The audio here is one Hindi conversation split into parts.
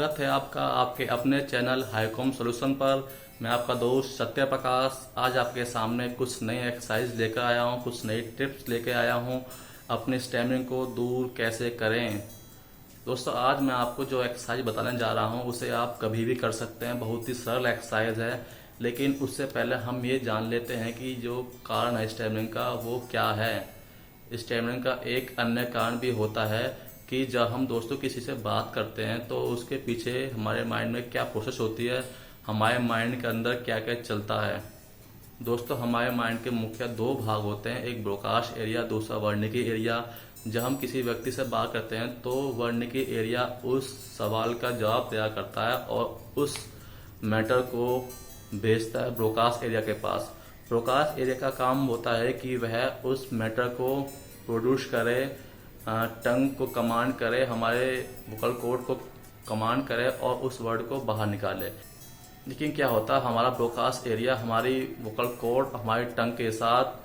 स्वागत है आपका आपके अपने चैनल हाईकॉम सॉल्यूशन पर। मैं आपका दोस्त सत्य प्रकाश आज आपके सामने कुछ नई एक्सरसाइज लेकर आया हूं, कुछ नई टिप्स लेकर आया हूं अपने स्टैमिना को दूर कैसे करें। दोस्तों आज मैं आपको जो एक्सरसाइज बताने जा रहा हूं उसे आप कभी भी कर सकते हैं। बहुत ही सरल एक्सरसाइज है, लेकिन उससे पहले हम ये जान लेते हैं कि जो कारण है स्टैमिना का वो क्या है। स्टैमिना का एक अन्य कारण भी होता है कि जब हम दोस्तों किसी से बात करते हैं तो उसके पीछे हमारे माइंड में क्या प्रोसेस होती है, हमारे माइंड के अंदर क्या क्या चलता है। दोस्तों हमारे माइंड के मुख्य दो भाग होते हैं, एक ब्रोकास्ट एरिया, दूसरा वर्निकी एरिया। जब हम किसी व्यक्ति से बात करते हैं तो वर्निकी एरिया उस सवाल का जवाब तैयार करता है और उस मैटर को भेजता है ब्रोकास्ट एरिया के पास। ब्रोकास्ट एरिया का काम होता है कि वह उस मैटर को प्रोड्यूस करे, टंग को कमांड करे, हमारे वोकल कॉर्ड को कमांड करे और उस वर्ड को बाहर निकाले। लेकिन क्या होता है, हमारा ब्रोकास्ट एरिया हमारी वोकल कॉर्ड हमारी टंग के साथ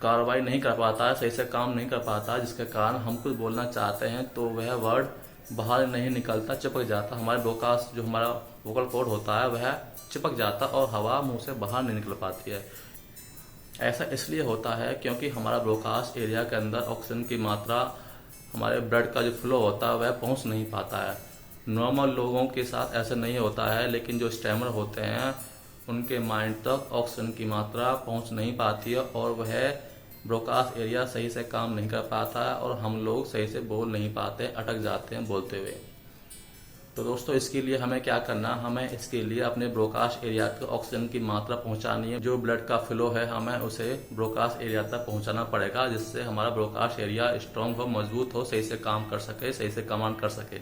कार्रवाई नहीं कर पाता है, सही से काम नहीं कर पाता, जिसके कारण हम कुछ बोलना चाहते हैं तो वह वर्ड बाहर नहीं निकलता, चिपक जाता। हमारे ब्रोकास्ट जो हमारा वोकल कॉर्ड होता है वह चिपक जाता और हवा मुंह से बाहर नहीं निकल पाती है। ऐसा इसलिए होता है क्योंकि हमारा ब्रोकास्ट एरिया के अंदर ऑक्सीजन की मात्रा, हमारे ब्लड का जो फ्लो होता है वह पहुंच नहीं पाता है। नॉर्मल लोगों के साथ ऐसा नहीं होता है, लेकिन जो स्टैमर होते हैं उनके माइंड तक ऑक्सीजन की मात्रा पहुंच नहीं पाती है और वह ब्रोकास्ट एरिया सही से काम नहीं कर पाता है और हम लोग सही से बोल नहीं पाते, अटक जाते हैं बोलते हुए। तो दोस्तों इसके लिए हमें क्या करना, हमें इसके लिए अपने ब्रोकास्ट एरिया को ऑक्सीजन की मात्रा पहुंचानी है। जो ब्लड का फ्लो है हमें उसे ब्रोकास्ट एरिया तक पहुंचाना पड़ेगा, जिससे हमारा ब्रोकास्ट एरिया स्ट्रांग हो, मजबूत हो, सही से काम कर सके, सही से कमांड कर सके।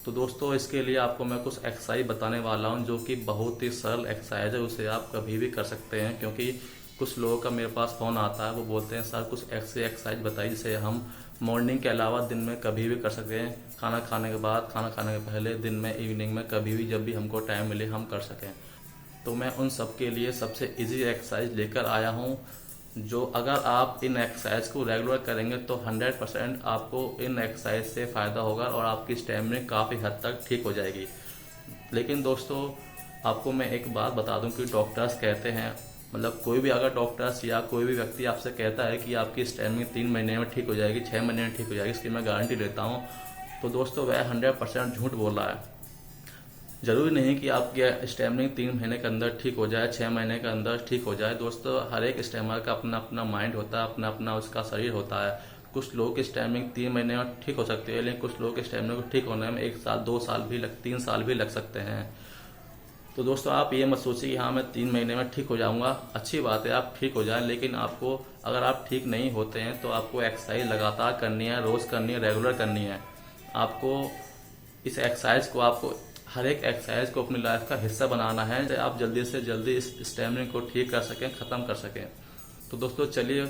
तो दोस्तों इसके लिए आपको मैं कुछ एक्सरसाइज बताने वाला हूं जो कि बहुत ही सरल एक्सरसाइज है, उसे आप कभी भी कर सकते हैं। क्योंकि कुछ लोगों का मेरे पास फोन आता है, वो बोलते हैं सर कुछ ऐसे एक्सरसाइज बताइए जिसे हम मॉर्निंग के अलावा दिन में कभी भी कर सकते हैं, खाना खाने के बाद, खाना खाने के पहले, दिन में, इवनिंग में, कभी भी जब भी हमको टाइम मिले हम कर सकें। तो मैं उन सब के लिए सबसे इजी एक्सरसाइज लेकर आया हूं, जो अगर आप इन एक्सरसाइज को रेगुलर करेंगे तो 100% आपको इन एक्सरसाइज से फ़ायदा होगा और आपकी स्टैमिना काफ़ी हद तक ठीक हो जाएगी। लेकिन दोस्तों आपको मैं एक बात बता दूं कि डॉक्टर्स कहते हैं, मतलब कोई भी अगर डॉक्टर्स या कोई भी व्यक्ति आपसे कहता है कि आपकी स्टैमिना 3 महीने में ठीक हो जाएगी, 6 महीने में ठीक हो जाएगी, इसकी मैं गारंटी देता हूँ, तो दोस्तों वह 100% झूठ बोल रहा है। जरूरी नहीं कि आपकी स्टैमिना 3 महीने के अंदर ठीक हो जाए, 6 महीने के अंदर ठीक हो जाए। दोस्तों हर एक स्टैमर का अपना अपना माइंड होता है, अपना अपना उसका शरीर होता है। कुछ लोगों की स्टैमिना 3 महीने में ठीक हो सकती है, लेकिन कुछ लोगों की स्टैमिना को ठीक होने में 1 साल, 2 साल भी 3 साल भी लग सकते हैं। तो दोस्तों आप ये मत सोचिए कि हाँ मैं 3 महीने में ठीक हो जाऊंगा। अच्छी बात है आप ठीक हो जाएं, लेकिन आपको अगर आप ठीक नहीं होते हैं तो आपको एक्सरसाइज लगातार करनी है, रोज करनी है, रेगुलर करनी है। आपको इस एक्सरसाइज को, आपको हर एक एक्सरसाइज को अपनी लाइफ का हिस्सा बनाना है, जिससे आप जल्दी से जल्दी इस स्टैमिना को ठीक कर सकें, खत्म कर सकें। तो दोस्तों चलिए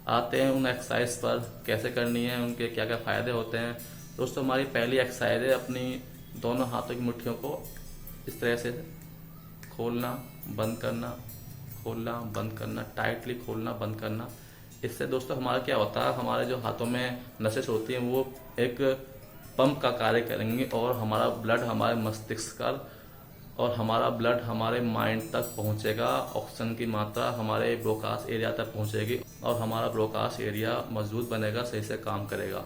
आते हैं उन एक्सरसाइज पर, कैसे करनी है, उनके क्या क्या फायदे होते हैं। दोस्तों हमारी पहली एक्सरसाइज है अपनी दोनों हाथों की मुट्ठियों को इस तरह से खोलना, बंद करना, खोलना, बंद करना, टाइटली खोलना, बंद करना। इससे दोस्तों हमारा क्या होता है, हमारे जो हाथों में नसें होती हैं वो एक पंप का कार्य करेंगे और हमारा ब्लड हमारे मस्तिष्क का और हमारा ब्लड हमारे माइंड तक पहुंचेगा, ऑक्सीजन की मात्रा हमारे ब्रोकास्ट एरिया तक पहुंचेगी और हमारा ब्रोकास्ट एरिया मजबूत बनेगा, सही से काम करेगा।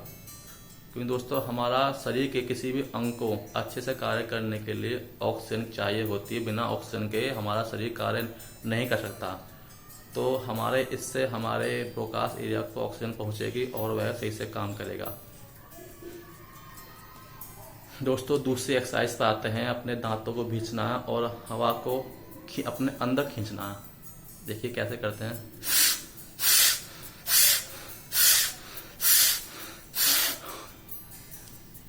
क्योंकि दोस्तों हमारा शरीर के किसी भी अंग को अच्छे से कार्य करने के लिए ऑक्सीजन चाहिए होती है, बिना ऑक्सीजन के हमारा शरीर कार्य नहीं कर सकता। तो हमारे इससे हमारे ब्रोकास्ट एरिया को ऑक्सीजन पहुंचेगी और वह सही से काम करेगा। दोस्तों दूसरी एक्सरसाइज पर आते हैं, अपने दांतों को भींचना है और हवा को अपने अंदर खींचना है। देखिए कैसे करते हैं।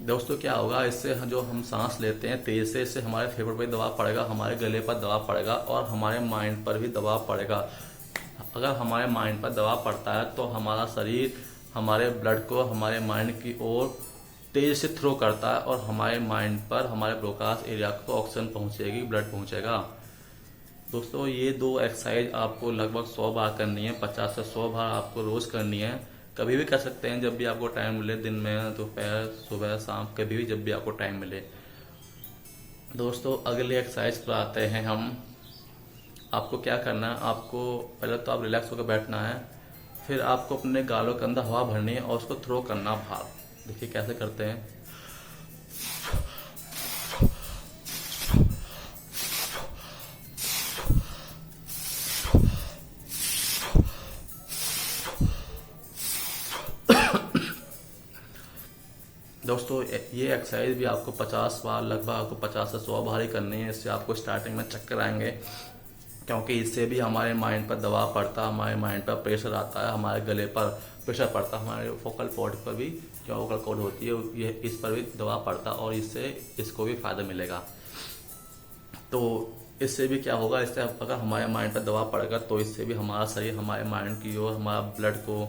दोस्तों क्या होगा, इससे जो हम सांस लेते हैं तेज से, इससे हमारे फेफड़े पर दबाव पड़ेगा, हमारे गले पर दबाव पड़ेगा और हमारे माइंड पर भी दबाव पड़ेगा। अगर हमारे माइंड पर दबाव पड़ता है तो हमारा शरीर हमारे ब्लड को हमारे माइंड की ओर तेज से थ्रो करता है और हमारे माइंड पर, हमारे ब्रोकास्ट एरिया को ऑक्सीजन पहुंचेगी, ब्लड पहुंचेगा। दोस्तों ये 2 एक्सरसाइज आपको लगभग 100 बार करनी है, 50 से 100 बार आपको रोज करनी है। कभी भी कर सकते हैं, जब भी आपको टाइम मिले, दिन में, दोपहर, सुबह, शाम, कभी भी जब भी आपको टाइम मिले। दोस्तों अगले एक्सरसाइज पर आते हैं हम। आपको क्या करना है, आपको पहले तो आप रिलैक्स होकर बैठना है, फिर आपको अपने गालों के अंदर हवा भरनी है और उसको थ्रो करना बाहर। देखिए कैसे करते हैं। दोस्तों ये एक्सरसाइज भी आपको 50 बार, लगभग आपको 50 से 100 बार ही करनी है। इससे आपको स्टार्टिंग में चक्कर आएंगे, क्योंकि इससे भी हमारे माइंड पर दबाव पड़ता है, हमारे माइंड पर प्रेशर आता है, हमारे गले पर प्रेशर पड़ता है, हमारे फोकल पॉइंट पर भी, जो वोकल कॉर्ड होती है, ये इस पर भी दबाव पड़ता है और इससे इसको भी फायदा मिलेगा। तो इससे भी क्या होगा, इससे अगर हमारे माइंड पर दबाव पड़ेगा तो इससे भी हमारा शरीर हमारे माइंड की ओर हमारा ब्लड को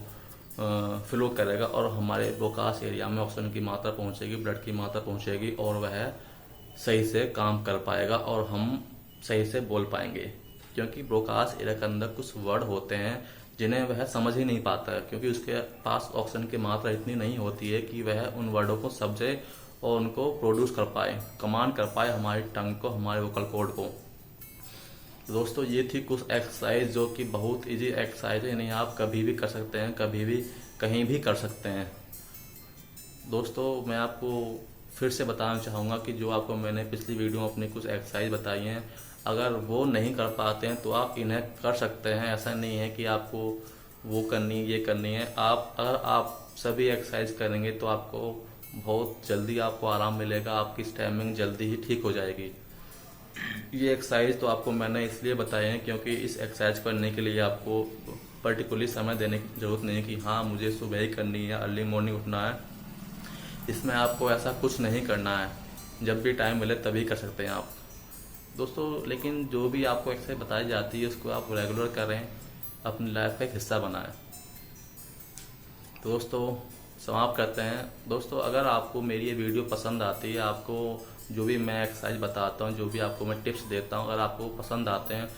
फ्लो करेगा और हमारे ब्रोकास एरिया में ऑक्सीजन की मात्रा पहुंचेगी, ब्लड की मात्रा पहुंचेगी और वह सही से काम कर पाएगा और हम सही से बोल पाएंगे। क्योंकि ब्रोकास एरिया के अंदर कुछ वर्ड होते हैं जिन्हें वह समझ ही नहीं पाता है, क्योंकि उसके पास ऑक्सीजन की मात्रा इतनी नहीं होती है कि वह उन वर्डों को समझे और उनको प्रोड्यूस कर पाए, कमांड कर पाए हमारी टंग को, हमारे वोकल कॉर्ड को। दोस्तों ये थी कुछ एक्सरसाइज जो कि बहुत इजी एक्सरसाइज है, इन्हें आप कभी भी कर सकते हैं, कभी भी कहीं भी कर सकते हैं। दोस्तों मैं आपको फिर से बताना चाहूँगा कि जो आपको मैंने पिछली वीडियो में अपनी कुछ एक्सरसाइज बताई हैं, अगर वो नहीं कर पाते हैं तो आप इन्हें कर सकते हैं। ऐसा नहीं है कि आपको वो करनी, ये करनी है। अगर आप सभी एक्सरसाइज करेंगे तो आपको बहुत जल्दी आपको आराम मिलेगा, आपकी स्टैमिंग जल्दी ही ठीक हो जाएगी। ये एक्सरसाइज तो आपको मैंने इसलिए बताए हैं क्योंकि इस एक्सरसाइज करने के लिए आपको पर्टिकुलरली समय देने की ज़रूरत नहीं है कि हाँ मुझे सुबह ही करनी है, अर्ली मॉर्निंग उठना है। इसमें आपको ऐसा कुछ नहीं करना है, जब भी टाइम मिले तभी कर सकते हैं आप दोस्तों। लेकिन जो भी आपको एक्सरसाइज बताई जाती है उसको आप रेगुलर करें, अपनी लाइफ का एक हिस्सा बनाएं। तो दोस्तों समाप्त करते हैं। दोस्तों अगर आपको मेरी ये वीडियो पसंद आती है, आपको जो भी मैं एक्सरसाइज बताता हूँ, जो भी आपको मैं टिप्स देता हूँ, अगर आपको पसंद आते हैं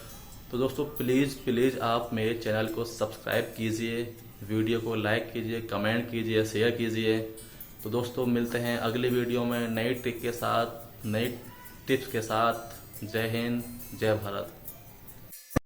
तो दोस्तों प्लीज़ आप मेरे चैनल को सब्सक्राइब कीजिए, वीडियो को लाइक कीजिए, कमेंट कीजिए, शेयर कीजिए। तो दोस्तों मिलते हैं अगली वीडियो में नई ट्रिक के साथ, नई टिप्स के साथ। जय हिंद, जय भारत।